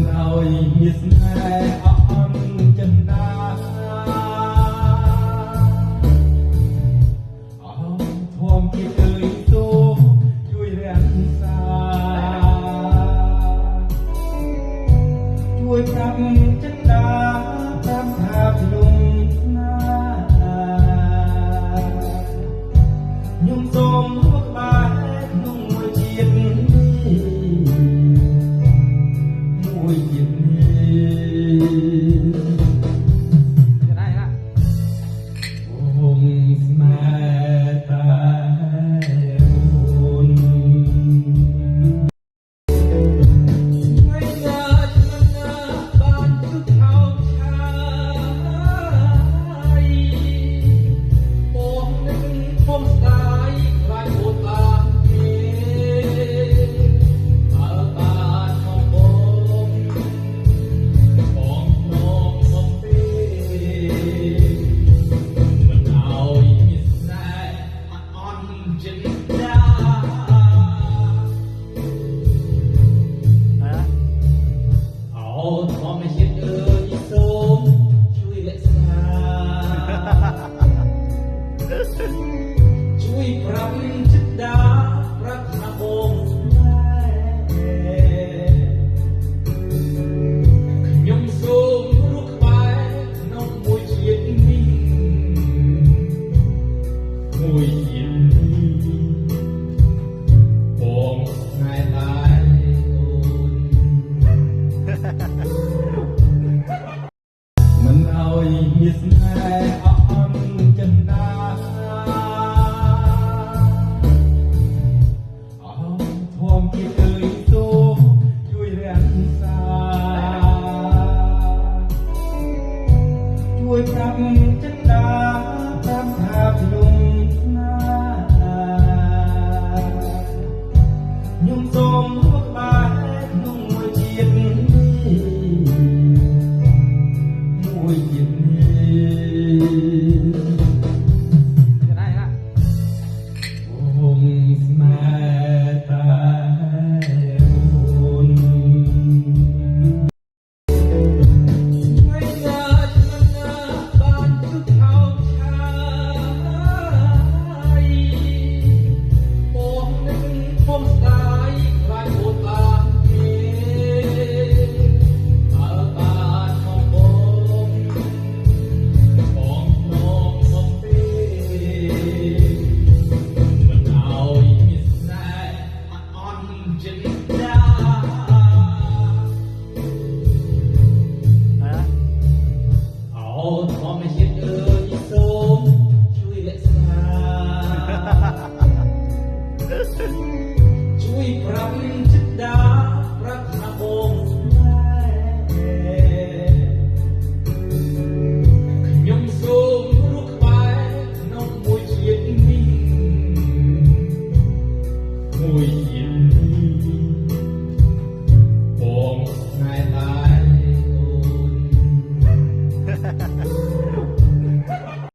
ឲ្យមានស្នេហ៍អស់ចិន្តាអស់ធំជាអើយទូជួយរាំសាជួយប្រាប់ចិន្តាប្រាប់ថាខ្ញុំណាខ្ញុំសូមមកក្បែរក្នុងមួយជាតិមួយជាតិអូនស្នេហ៍តាអូនថ្ងៃណាបានជួបថោកឆាយបងនឹងធំស្ដាយខ្លាចអូនបានគេបើបានមកបងមកសំពេមិនឲ្យមានស្នេហ៍អន់ចិន្តាអោធម្មជាតិអើយសូមជួយរក្សាជួយប្រាប់ចិត្តដាប្រាប់ថាបងខ្ញុំសូមរស់ក្បែរក្នុងមួយជាតិនេះមួយជាតិនេះបងស្នេហ៍តែអូនមិនឲ្យមានស្នេហ៍អស់ចិន្តាអស់ធំជាអើយទូជួយរាំសាជួយប្រាប់ចិន្តាប្រាប់ថាខ្ញុំណាខ្ញុំសូមមកក្បែរក្នុងមួយជាតិមួយជាតិអូនស្នេហ៍តាអូនថ្ងៃណាបានជួបថោកឆាយបងនឹងធំស្ដាយខ្លាចអូនបានគេបើបានមកបងមកសំពេមិនឲ្យមានស្នេហ៍អន់ចិន្តាអោធម្មជាតិអើយសូមជួយរក្សាជួយប្រាប់ចិត្តដាប្រាប់ថាបងខ្ញុំសូមរស់ក្បែរក្នុងមួយជាតិនេះមួយជាតិ